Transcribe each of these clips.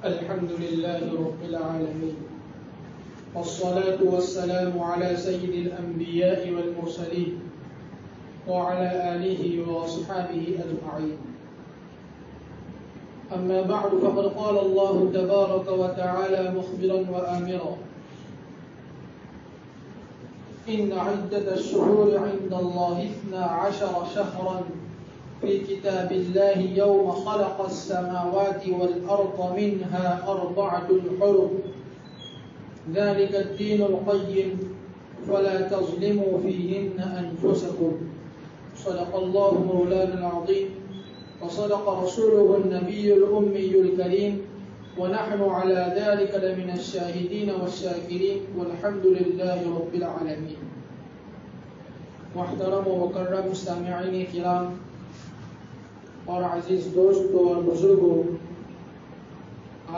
الحمد لله رب العالمين والصلاة والسلام على سيد الأنبياء والمرسلين وعلى آله وأصحابه أجمعين. أما بعد فقد قال الله تبارك وتعالى مخبرا وآمرا إن عدة الشهور عند الله 12 شهرا في كتاب الله يوم خلق السماوات والأرض منها 4 حرم ذلك الدين القيم فلا تظلموا فيهن أنفسكم. صدق الله مولانا العظيم وصدق رسوله النبي الأمي الكريم ونحن على ذلك لمن الشاهدين والشاكرين والحمد لله رب العالمين. محترم و مکرم سامعین کرام اور عزیز دوستوں اور بزرگوں،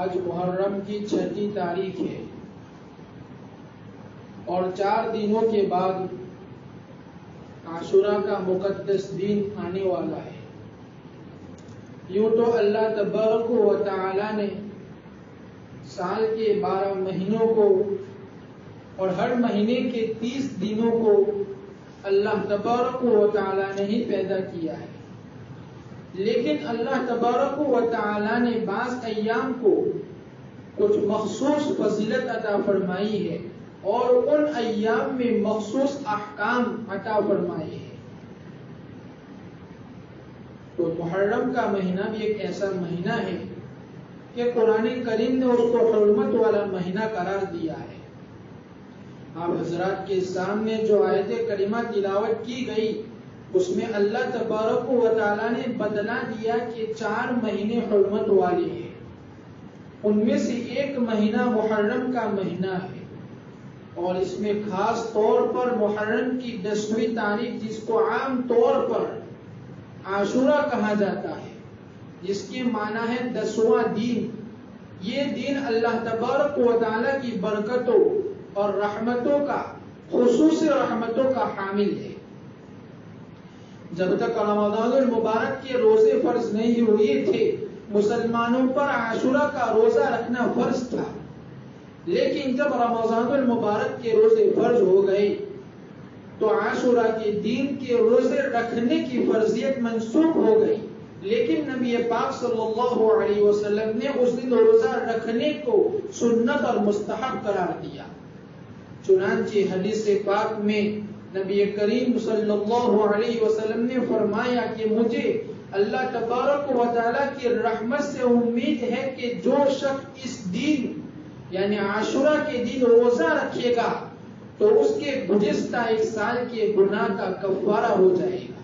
آج محرم کی 6 تاریخ ہے اور 4 دنوں کے بعد عاشوراء کا مقدس دن آنے والا ہے. یوں تو اللہ تبارک و تعالی نے سال کے 12 مہینوں کو اور ہر مہینے کے 30 دنوں کو اللہ تبارک و تعالی نے ہی پیدا کیا ہے، لیکن اللہ تبارک و تعالی نے بعض ایام کو کچھ مخصوص فضیلت عطا فرمائی ہے اور ان ایام میں مخصوص احکام عطا فرمائے ہیں. تو محرم کا مہینہ بھی ایک ایسا مہینہ ہے کہ قرآن کریم نے اس کو حرمت والا مہینہ قرار دیا ہے. آپ حضرات کے سامنے جو آیت کریمہ تلاوت کی گئی اس میں اللہ تبارک و تعالی نے بدلا دیا کہ 4 مہینے حرمت والے ہیں. ان میں سے ایک مہینہ محرم کا مہینہ ہے اور اس میں خاص طور پر محرم کی 10ویں تاریخ، جس کو عام طور پر عاشوراء کہا جاتا ہے، جس کی معنی ہے 10واں دن. یہ دن اللہ تبارک و تعالی کی برکتوں اور رحمتوں کا، خصوصی رحمتوں کا حامل ہے. جب تک رمضان المبارک کے روزے فرض نہیں ہوئے تھے مسلمانوں پر عاشوراء کا روزہ رکھنا فرض تھا، لیکن جب رمضان المبارک کے روزے فرض ہو گئے تو عاشوراء کے دن کے روزے رکھنے کی فرضیت منسوخ ہو گئی. لیکن نبی پاک صلی اللہ علیہ وسلم نے اس دن روزہ رکھنے کو سنت اور مستحب قرار دیا. چنانچہ حدیث پاک میں نبی کریم صلی اللہ علیہ وسلم نے فرمایا کہ مجھے اللہ تبارک و تعالی کی رحمت سے امید ہے کہ جو شخص اس دن یعنی عاشوراء کے دن روزہ رکھے گا تو اس کے گزشتہ 1 سال کے گناہ کا کفارہ ہو جائے گا.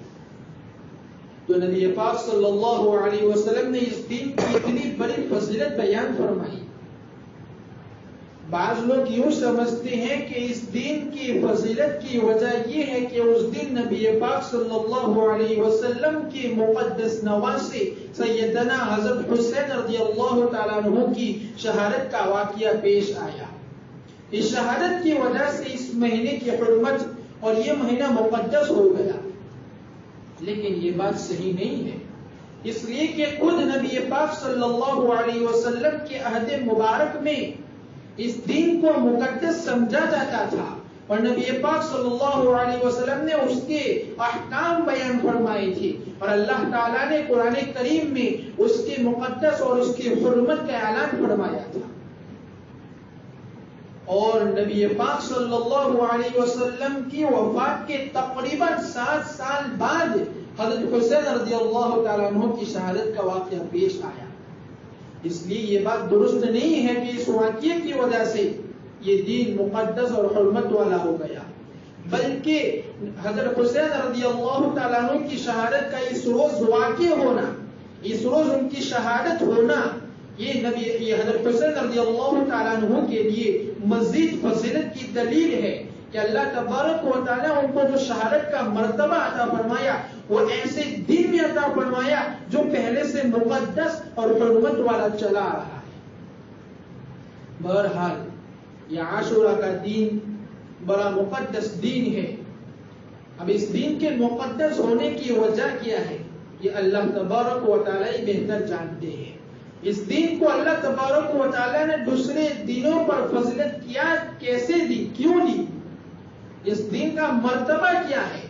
تو نبی پاک صلی اللہ علیہ وسلم نے اس دن کی اتنی بڑی فضیلت بیان فرمائی. بعض لوگ یوں سمجھتے ہیں کہ اس دن کی فضیلت کی وجہ یہ ہے کہ اس دن نبی پاک صلی اللہ علیہ وسلم کی مقدس نواسے سیدنا حضرت حسین رضی اللہ تعالیٰ عنہ کی شہادت کا واقعہ پیش آیا. اس شہادت کی وجہ سے اس مہینے کی حرمت اور یہ مہینہ مقدس ہو گیا. لیکن یہ بات صحیح نہیں ہے، اس لیے کہ خود نبی پاک صلی اللہ علیہ وسلم کے عہد مبارک میں اس دن کو مقدس سمجھا جاتا تھا اور نبی پاک صلی اللہ علیہ وسلم نے اس کے احکام بیان فرمائے تھے اور اللہ تعالیٰ نے قرآن کریم میں اس کے مقدس اور اس کی حرمت کا اعلان فرمایا تھا. اور نبی پاک صلی اللہ علیہ وسلم کی وفات کے تقریباً 7 سال بعد حضرت حسین رضی اللہ تعالیٰ عنہ کی شہادت کا واقعہ پیش آیا. اس لیے یہ بات درست نہیں ہے کہ اس واقعے کی وجہ سے یہ دین مقدس اور حرمت والا ہو گیا، بلکہ حضرت حسین رضی اللہ تعالیٰ عنہ کی شہادت کا اس روز واقع ہونا، اس روز ان کی شہادت ہونا، یہ حضرت حسین رضی اللہ تعالیٰ عنہ کے لیے مزید فضیلت کی دلیل ہے کہ اللہ تبارک و تعالیٰ ان کو جو شہادت کا مرتبہ عطا فرمایا وہ ایسے دن میں عطا فرمایا جو پہلے سے مقدس اور حرمت والا چلا آ رہا ہے. بہرحال یہ عاشوراء کا دن بڑا مقدس دن ہے. اب اس دن کے مقدس ہونے کی وجہ کیا ہے یہ اللہ تبارک و تعالی بہتر جانتے ہیں. اس دین کو اللہ تبارک و تعالیٰ نے دوسرے دینوں پر فضیلت کیا کیسے دی، کیوں دی، اس دین کا مرتبہ کیا ہے،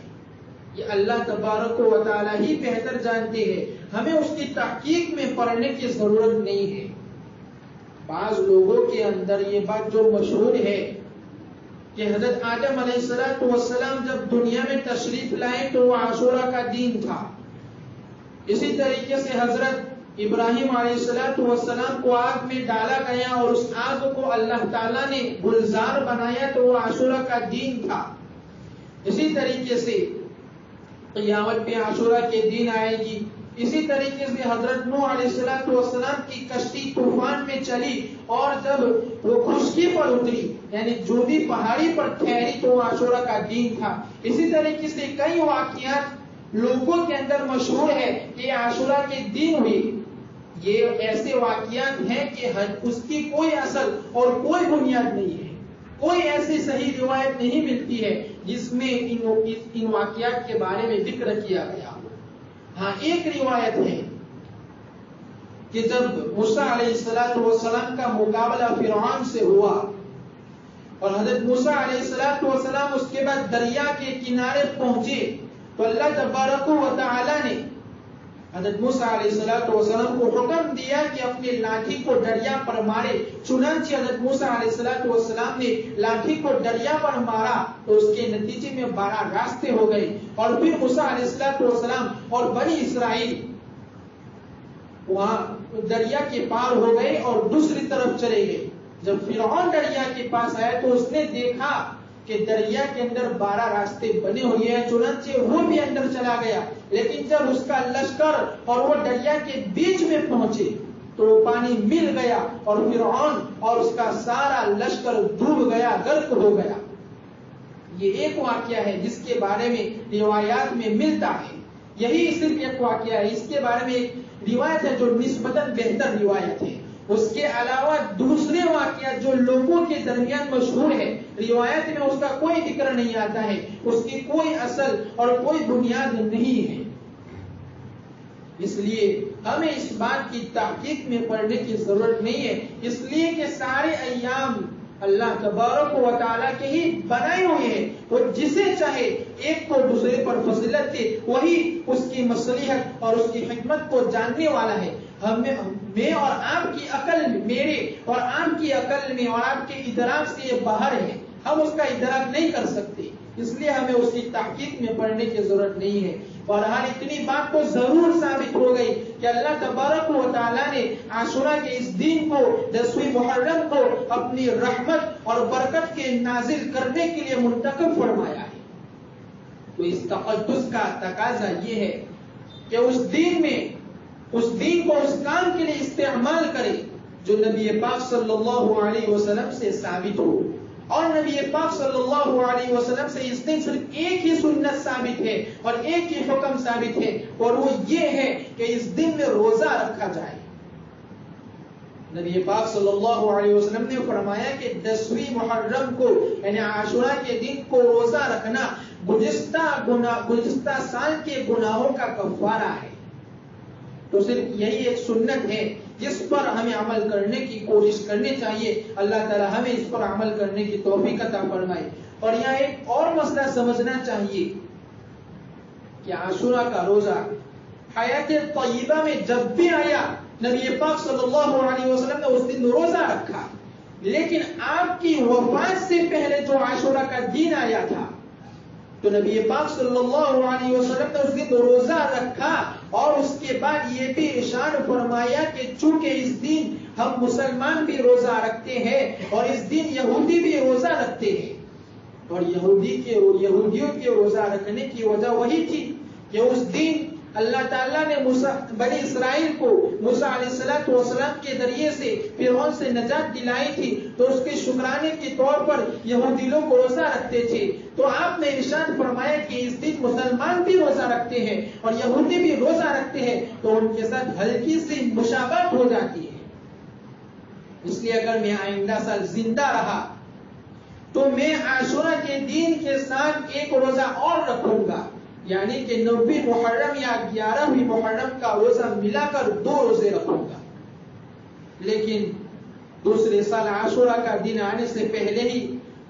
یہ اللہ تبارک و تعالیٰ ہی بہتر جانتے ہیں. ہمیں اس کی تحقیق میں پڑھنے کی ضرورت نہیں ہے. بعض لوگوں کے اندر یہ بات جو مشہور ہے کہ حضرت آدم علیہ السلام جب دنیا میں تشریف لائے تو وہ عاشورہ کا دن تھا. اسی طریقے سے حضرت ابراہیم علیہ السلام کو آگ میں ڈالا گیا اور اس آگ کو اللہ تعالیٰ نے گلزار بنایا تو وہ عاشورہ کا دن تھا. اسی طریقے سے قیامت پہ عاشورہ کے دن آئے گی. اسی طریقے سے حضرت نوح علیہ السلام کی کشتی طوفان میں چلی اور جب وہ خشکی پر اتری یعنی جودی پہاڑی پر ٹھہری تو وہ عاشورہ کا دن تھا. اسی طریقے سے کئی واقعات لوگوں کے اندر مشہور ہے کہ عاشورہ کے دن ہوئی. یہ ایسے واقعات ہیں کہ اس کی کوئی اصل اور کوئی بنیاد نہیں ہے. کوئی ایسی صحیح روایت نہیں ملتی ہے جس میں ان واقعات کے بارے میں ذکر کیا گیا. ہاں ایک روایت ہے کہ جب موسیٰ علیہ السلام کا مقابلہ فرعون سے ہوا اور حضرت موسیٰ علیہ السلام اس کے بعد دریا کے کنارے پہنچے تو اللہ تبارک و تعالی نے حضرت موسیٰ علیہ السلام کو حکم دیا کہ اپنے لاٹھی کو دریا پر مارے. چنانچہ حضرت موسیٰ علیہ السلام نے لاٹھی کو دریا پر مارا تو اس کے نتیجے میں 12 راستے ہو گئے اور پھر موسیٰ علیہ السلام اور بنی اسرائیل وہاں دریا کے پار ہو گئے اور دوسری طرف چلے گئے. جب فرعون دریا کے پاس آیا تو اس نے دیکھا کہ دریا کے اندر 12 راستے بنے ہوئے ہیں. چنانچہ وہ بھی اندر چلا گیا. لیکن جب اس کا لشکر اور وہ دریا کے بیچ میں پہنچے تو پانی مل گیا اور فرعون اور اس کا سارا لشکر ڈوب گیا، غرق ہو گیا. یہ ایک واقعہ ہے جس کے بارے میں روایات میں ملتا ہے. یہی صرف ایک واقعہ ہے. اس کے بارے میں ایک روایت ہے جو نسبتاً بہتر روایت ہے. اس کے علاوہ دوسرے واقعات جو لوگوں کے درمیان مشہور ہے روایت میں اس کا کوئی ذکر نہیں آتا ہے. اس کی کوئی اصل اور کوئی بنیاد نہیں ہے. اس لیے ہمیں اس بات کی تحقیق میں پڑھنے کی ضرورت نہیں ہے، اس لیے کہ سارے ایام اللہ تبارک و تعالیٰ کے ہی بنائے ہوئے ہیں. وہ جسے چاہے ایک کو دوسرے پر فضیلت دے، وہی اس کی مصلحت اور اس کی حکمت کو جاننے والا ہے. میں اور آپ کی عقل میں، میرے اور آپ کی عقل میں اور آپ کے ادراک سے یہ باہر ہے. ہم اس کا ادراک نہیں کر سکتے، اس لیے ہمیں اس کی تحقیق میں پڑھنے کی ضرورت نہیں ہے. اور ہر اتنی بات تو ضرور ثابت ہو گئی کہ اللہ تبارک و تعالیٰ نے عاشورہ کے اس دن کو 10ویں محرم کو اپنی رحمت اور برکت کے نازل کرنے کے لیے منتخب فرمایا ہے. تو اس تقدس کا تقاضا یہ ہے کہ اس دین کو اس کام کے لیے استعمال کرے جو نبی پاک صلی اللہ علیہ وسلم سے ثابت ہو. اور نبی پاک صلی اللہ علیہ وسلم سے اس دن صرف ایک ہی سنت ثابت ہے اور ایک ہی حکم ثابت ہے اور وہ یہ ہے کہ اس دن میں روزہ رکھا جائے. نبی پاک صلی اللہ علیہ وسلم نے فرمایا کہ 10ویں محرم کو یعنی عاشورہ کے دن کو روزہ رکھنا گزشتہ سال کے گناہوں کا کفارہ ہے. تو صرف یہی ایک سنت ہے جس پر ہمیں عمل کرنے کی کوشش کرنی چاہیے. اللہ تعالی ہمیں اس پر عمل کرنے کی توفیق عطا فرمائے. اور یہاں ایک اور مسئلہ سمجھنا چاہیے کہ عاشورہ کا روزہ حیات طیبہ میں جب بھی آیا نبی پاک صلی اللہ علیہ وسلم نے اس دن روزہ رکھا. لیکن آپ کی وفات سے پہلے جو عاشورہ کا دن آیا تھا تو نبی پاک صلی اللہ علیہ وسلم نے اس دن روزہ رکھا اور اس کے بعد یہ بھی ارشاد فرمایا کہ چونکہ اس دن ہم مسلمان بھی روزہ رکھتے ہیں اور اس دن یہودی بھی روزہ رکھتے ہیں. اور یہودیوں کے روزہ رکھنے کی وجہ وہی تھی کہ اس دن اللہ تعالیٰ نے بنی اسرائیل کو موسیٰ علیہ السلام کے ذریعے سے فرعون سے نجات دلائی تھی. تو اس کے شکرانے کے طور پر یہودی لوگ روزہ رکھتے تھے. تو آپ نے ارشاد فرمایا کہ اس دن مسلمان بھی روزہ رکھتے ہیں اور یہودی بھی روزہ رکھتے ہیں تو ان کے ساتھ ہلکی سی مشابہت ہو جاتی ہے. اس لیے اگر میں آئندہ سال زندہ رہا تو میں عاشورہ کے دن کے ساتھ ایک روزہ اور رکھوں گا، یعنی کہ 9ویں محرم یا 11ویں محرم کا روزہ ملا کر 2 روزے رکھوں گا. لیکن دوسرے سال عاشورہ کا دن آنے سے پہلے ہی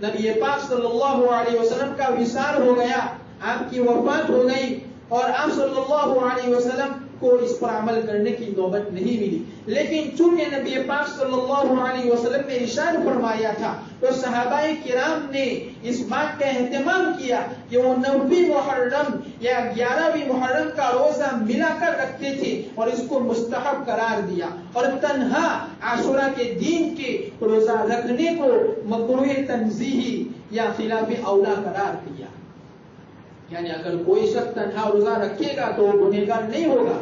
نبی پاک صلی اللہ علیہ وسلم کا وصال ہو گیا، آپ کی وفات ہو گئی، اور آپ صلی اللہ علیہ وسلم کو اس پر عمل کرنے کی نوبت نہیں ملی۔ لیکن چونکہ نبی پاک صلی اللہ علیہ وسلم نے ارشاد فرمایا تھا تو صحابہ کرام نے اس بات کا اہتمام کیا کہ وہ 9 محرم یا 11 محرم کا روزہ ملا کر رکھتے تھے اور اس کو مستحب قرار دیا، اور تنہا عاشورہ کے دن کے روزہ رکھنے کو مکروہ تنزیہی یا خلاف اولا قرار دیا۔ یعنی اگر کوئی شخص تنہا روزہ رکھے گا تو وہ گنہگار نہیں ہوگا،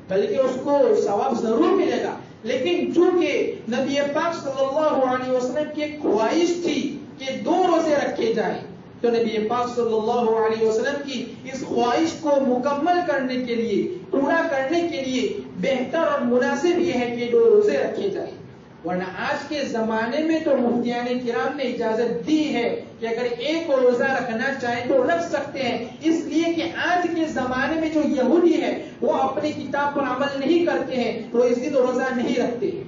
بلکہ اس کو ثواب ضرور ملے گا۔ لیکن چونکہ نبی پاک صلی اللہ علیہ وسلم کی خواہش تھی کہ 2 روزے رکھے جائیں، تو نبی پاک صلی اللہ علیہ وسلم کی اس خواہش کو مکمل کرنے کے لیے، پورا کرنے کے لیے بہتر اور مناسب یہ ہے کہ 2 روزے رکھے جائیں۔ ورنہ آج کے زمانے میں تو مفتیان کرام نے اجازت دی ہے کہ اگر ایک روزہ رکھنا چاہیں تو رکھ سکتے ہیں، اس لیے کہ آج کے زمانے میں جو یہودی ہے وہ اپنی کتاب پر عمل نہیں کرتے ہیں، وہ اس دن روزہ نہیں رکھتے ہیں،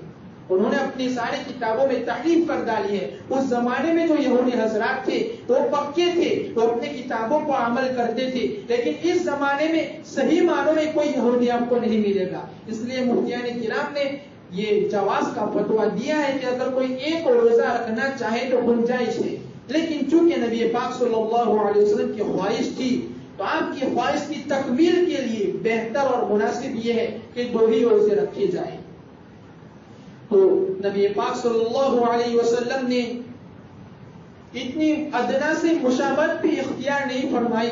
انہوں نے اپنی ساری کتابوں میں تحریف کر ڈالی ہے۔ اس زمانے میں جو یہودی حضرات تھے وہ پکے تھے، وہ اپنی کتابوں پر عمل کرتے تھے، لیکن اس زمانے میں صحیح معنوں میں کوئی یہودی آپ کو نہیں ملے گا۔ اس لیے مفتیان کرام نے یہ جواز کا فتویٰ دیا ہے کہ اگر کوئی ایک روزہ رکھنا چاہے تو گنجائش ہے، لیکن چونکہ نبی پاک صلی اللہ علیہ وسلم کی خواہش تھی تو آپ کی خواہش کی تکمیل کے لیے بہتر اور مناسب یہ ہے کہ 2 ہی روزے رکھے جائیں۔ تو نبی پاک صلی اللہ علیہ وسلم نے اتنی ادنا سے مشابہت بھی اختیار نہیں فرمائی۔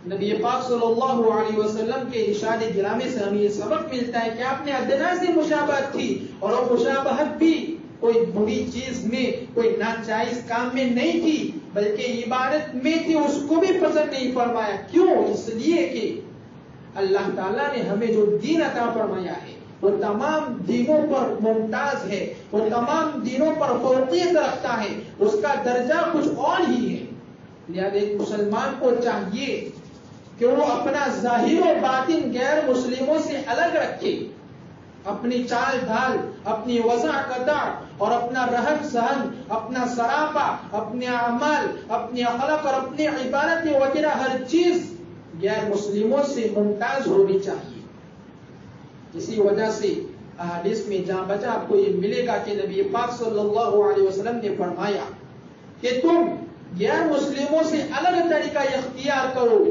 نبی پاک صلی اللہ علیہ وسلم کے ارشاد گرامی سے ہمیں یہ سبق ملتا ہے کہ آپ نے ادنا سے مشابہت تھی، اور وہ مشابہت بھی کوئی بری چیز میں، کوئی ناجائز کام میں نہیں تھی، بلکہ عبادت میں تھی، اس کو بھی پسند نہیں فرمایا۔ کیوں؟ اس لیے کہ اللہ تعالیٰ نے ہمیں جو دین عطا فرمایا ہے وہ تمام دینوں پر ممتاز ہے، وہ تمام دینوں پر فوقیت رکھتا ہے، اس کا درجہ کچھ اور ہی ہے۔ لہذا ایک مسلمان کو چاہیے کہ وہ اپنا ظاہر و باطن غیر مسلموں سے الگ رکھے، اپنی چال ڈھال، اپنی وضع قطع اور اپنا رہن سہن، اپنا سراپا، اپنے اعمال، اپنی اخلاق اور اپنی عبادت وغیرہ ہر چیز غیر مسلموں سے ممتاز ہونی چاہیے۔ اسی وجہ سے احادیث میں جہاں بچہ آپ کو یہ ملے گا کہ نبی پاک صلی اللہ علیہ وسلم نے فرمایا کہ تم غیر مسلموں سے الگ طریقہ اختیار کرو۔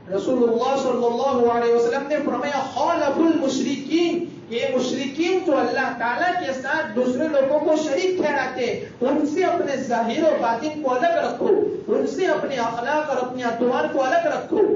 رسول اللہ صلی اللہ علیہ وسلم نے فرمایا خالف المشرکین، یہ مشرکین جو اللہ تعالیٰ کے ساتھ دوسرے لوگوں کو شریک ٹھہراتے ہیں، ان سے اپنے ظاہر و باطن کو الگ رکھو، ان سے اپنے اخلاق اور اپنے اطوار کو الگ رکھو۔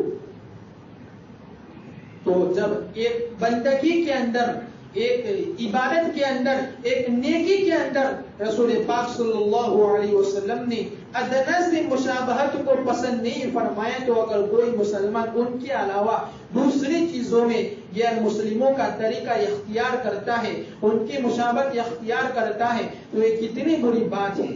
تو جب ایک بندگی کے اندر، ایک عبادت کے اندر، ایک نیکی کے اندر رسول پاک صلی اللہ علیہ وسلم نے ادنا سے مشابہت کو پسند نہیں فرمایا، تو اگر کوئی مسلمان ان کے علاوہ دوسری چیزوں میں غیر مسلموں کا طریقہ اختیار کرتا ہے، ان کی مشابہت اختیار کرتا ہے، تو یہ کتنی بری بات ہے۔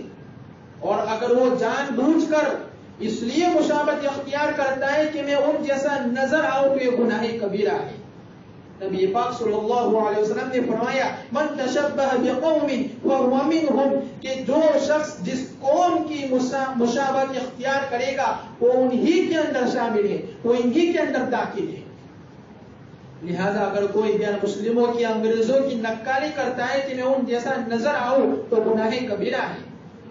اور اگر وہ جان بوجھ کر اس لیے مشابہت اختیار کرتا ہے کہ میں ان جیسا نظر آؤں تو یہ گناہ کبیرہ ہے۔ نبی پاک صلی اللہ علیہ وسلم نے فرمایا من تشبہ بقوم فهو منهم، کہ جو شخص جس قوم کی مشابہت اختیار کرے گا وہ انہی کے اندر شامل ہے، وہ انہی کے اندر داخل ہے۔ لہذا اگر کوئی غیر مسلموں کی، انگریزوں کی نقالی کرتا ہے کہ میں ان جیسا نظر آؤں تو گناہ کبیرہ ہے،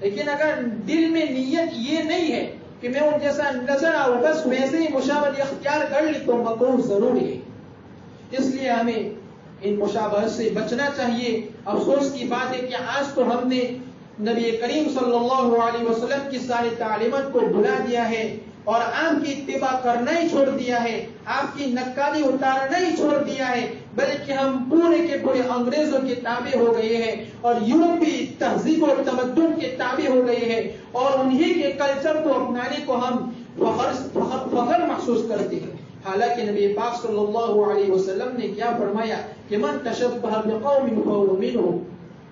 لیکن اگر دل میں نیت یہ نہیں ہے کہ میں ان جیسا نظر آؤں، بس ویسے ہی مشابہت اختیار کر لی تو مکروہ ضرور ہے۔ اس لیے ہمیں ان مشابہت سے بچنا چاہیے۔ افسوس کی بات ہے کہ آج تو ہم نے نبی کریم صلی اللہ علیہ وسلم کی ساری تعلیمات کو بھلا دیا ہے اور آپ کی اتباع کرنا ہی چھوڑ دیا ہے، آپ کی نقالی اتارنا ہی چھوڑ دیا ہے، بلکہ ہم پورے کے پورے انگریزوں کے تابع ہو گئے ہیں اور یورپی تہذیب و تمدن کے تابع ہو گئے ہیں، اور انہی کے کلچر کو اپنانے کو ہم فخر محسوس کرتے ہیں۔ حالانکہ نبی پاک صلی اللہ علیہ وسلم نے کیا فرمایا کہ من تشبہ بقوم فهو منهم،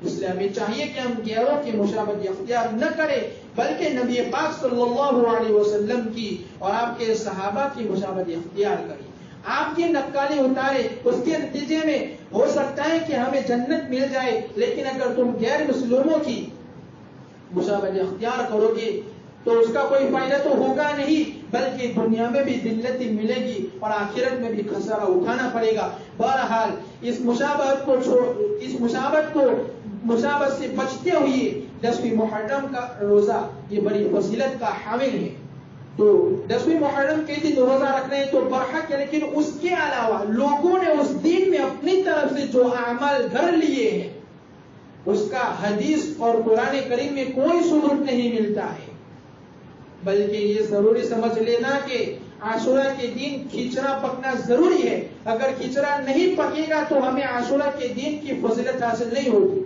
اس لیے ہمیں چاہیے کہ ہم غیروں کی مشابہت اختیار نہ کریں، بلکہ نبی پاک صلی اللہ علیہ وسلم کی اور آپ کے صحابہ کی مشابہت اختیار کریں۔ آپ کی نقالی اتارے، اس کے نتیجے میں ہو سکتا ہے کہ ہمیں جنت مل جائے، لیکن اگر تم غیر مسلموں کی مشابہت اختیار کرو گے تو اس کا کوئی فائدہ تو ہوگا نہیں، بلکہ دنیا میں بھی ذلت ملے گی اور آخرت میں بھی خسارہ اٹھانا پڑے گا۔ بہرحال اس مشابہت سے بچتے ہوئے 10ویں محرم کا روزہ یہ بڑی فضیلت کا حامل ہے۔ تو 10ویں محرم کے دن روزہ رکھنا ہے تو برحق ہے، لیکن اس کے علاوہ لوگوں نے اس دن میں اپنی طرف سے جو اعمال کر لیے ہیں اس کا حدیث اور قرآن کریم میں کوئی ثبوت نہیں ملتا ہے، بلکہ یہ ضروری سمجھ لینا کہ عاشورہ کے دن کھچڑا پکنا ضروری ہے۔ اگر کھچڑا نہیں پکے گا تو ہمیں عاشورہ کے دن کی فضیلت حاصل نہیں ہوگی۔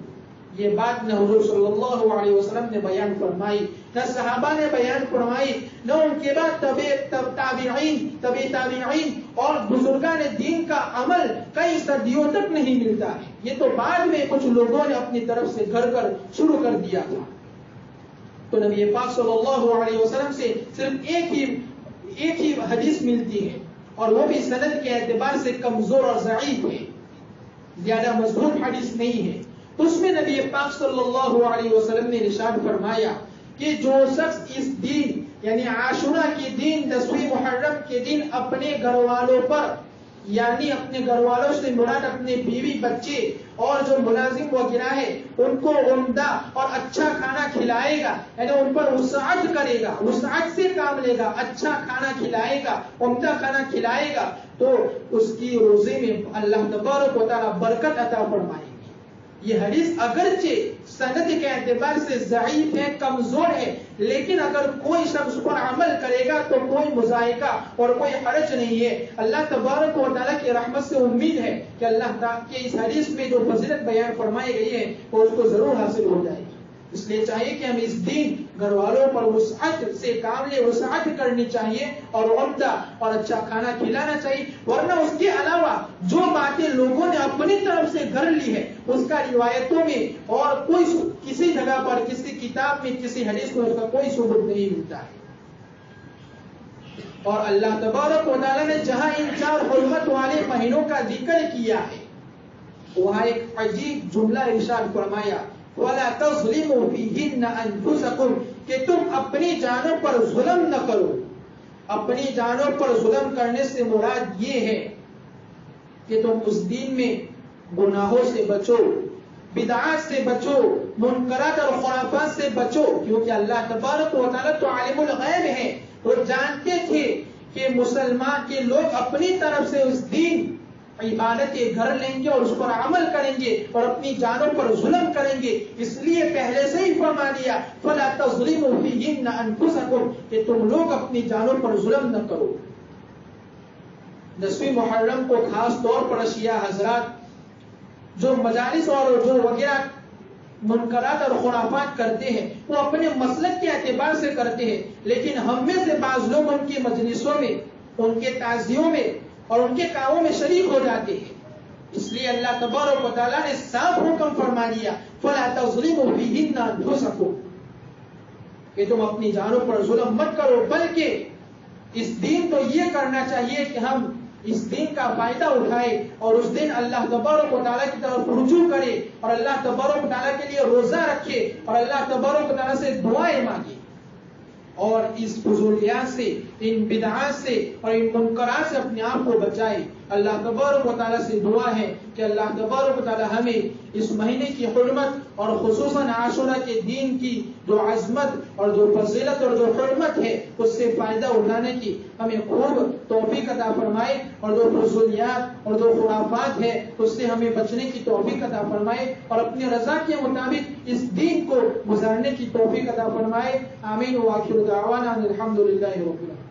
یہ بات نہ حضور صلی اللہ علیہ وسلم نے بیان فرمائی، نہ صحابہ نے بیان فرمائی، نہ ان کے بعد تابعین اور بزرگان دین کا عمل کئی صدیوں تک نہیں ملتا ہے۔ یہ تو بعد میں کچھ لوگوں نے اپنی طرف سے گھڑ کر شروع کر دیا تھا۔ تو نبی پاک صلی اللہ علیہ وسلم سے صرف ایک ہی حدیث ملتی ہے، اور وہ بھی سند کے اعتبار سے کمزور اور ضعیف ہے، زیادہ مضبوط حدیث نہیں ہے۔ اس میں نبی پاک صلی اللہ علیہ وسلم نے ارشاد فرمایا کہ جو شخص اس دن یعنی عاشورہ کے دن 10ویں محرم کے دن اپنے گھر والوں پر، یعنی اپنے گھر والوں سے مراد اپنے بیوی بچے اور جو ملازم وغیرہ ہے ان کو عمدہ اور اچھا کھانا کھلائے گا، یعنی ان پر وسعت کرے گا، وسعت سے کام لے گا، اچھا کھانا کھلائے گا، عمدہ کھانا کھلائے گا، تو اس کی روزے میں اللہ تبارک و تعالی برکت عطا فرمائے گا۔ یہ حدیث اگرچہ سند کے اعتبار سے ضعیف ہے، کمزور ہے، لیکن اگر کوئی شخص پر عمل کرے گا تو کوئی مذائقہ اور کوئی حرج نہیں ہے۔ اللہ تبارک و تعالیٰ کی رحمت سے امید ہے کہ اللہ تعالیٰ کے اس حدیث میں جو فضیلت بیان فرمائی گئی ہے وہ اس کو ضرور حاصل ہو جائے گی۔ اس لیے چاہیے کہ ہم اس دن گھر والوں پر وسعت سے کام لیں، وسعت کرنی چاہیے اور عمدہ اور اچھا کھانا کھلانا چاہیے، ورنہ اس کے علاوہ جو باتیں لوگوں نے اپنی طرف سے گھڑ لی ہے اس کا روایتوں میں اور کوئی کسی جگہ پر، کسی کتاب میں، کسی حدیث میں اس کا کوئی ثبوت نہیں ملتا ہے۔ اور اللہ تبارک و تعالیٰ نے جہاں ان 4 حرمت والے مہینوں کا ذکر کیا ہے وہاں ایک عجیب جملہ ارشاد فرمایا، وَلَا تَظْلِمُوا فِيهِنَّ أَنفُسَكُمْ، کہ تم اپنی جانوں پر ظلم نہ کرو۔ اپنی جانوں پر ظلم کرنے سے مراد یہ ہے کہ تم اس دن میں گناہوں سے بچو، بدعات سے بچو، منکرات اور خرافات سے بچو، کیونکہ اللہ تبارک و تعالیٰ تو عالم الغیب ہے، وہ جانتے تھے کہ مسلمان کے لوگ اپنی طرف سے اس دن عبادتیں گھر لیں گے اور اس پر عمل کریں گے اور اپنی جانوں پر ظلم کریں گے، اس لیے پہلے سے ہی فرما دیا فَلَا تَظْلِمُوا فِيهِنَّ أَنفُسَكُمْ، کہ تم لوگ اپنی جانوں پر ظلم نہ کرو۔ 10ویں محرم کو خاص طور پر اشیاء حضرات جو مجالس اور جو وغیرہ منکرات اور خرافات کرتے ہیں وہ اپنے مسلک کے اعتبار سے کرتے ہیں، لیکن ہم میں سے بعض لوگ ان کی مجلسوں میں، ان کے تعزیوں میں اور ان کے کاموں میں شریک ہو جاتے ہیں۔ اس لیے اللہ تبارک و تعالیٰ نے صاف حکم فرما دیا فَلَا تَظْلِمُوا فِيهِنَّ أَنفُسَكُمْ، کہ تم اپنی جانوں پر ظلم مت کرو، بلکہ اس دن تو یہ کرنا چاہیے کہ ہم اس دن کا فائدہ اٹھائے اور اس دن اللہ تبارک و تعالیٰ کی طرف رجوع کرے اور اللہ تبارک و تعالیٰ کے لیے روزہ رکھے اور اللہ تبارک و تعالیٰ سے دعائیں مانگے اور اس فضولیات سے، ان بدعات سے اور ان منکرات سے اپنے آپ کو بچائے۔ اللہ تبارک و تعالیٰ سے دعا ہے کہ اللہ تبارک و تعالیٰ ہمیں اس مہینے کی حرمت اور خصوصاً عاشورہ کے دین کی جو عظمت اور جو فضیلت اور جو حرمت ہے اس سے فائدہ اٹھانے کی ہمیں خوب توفیق عطا فرمائے، اور جو فضولیات اور جو خرافات ہے اس سے ہمیں بچنے کی توفیق عطا فرمائے اور اپنی رضا کے مطابق اس دین کو گزارنے کی توفیق عطا فرمائے۔ آمین۔ وآخر دعوانا الحمد للہ رب العالمین۔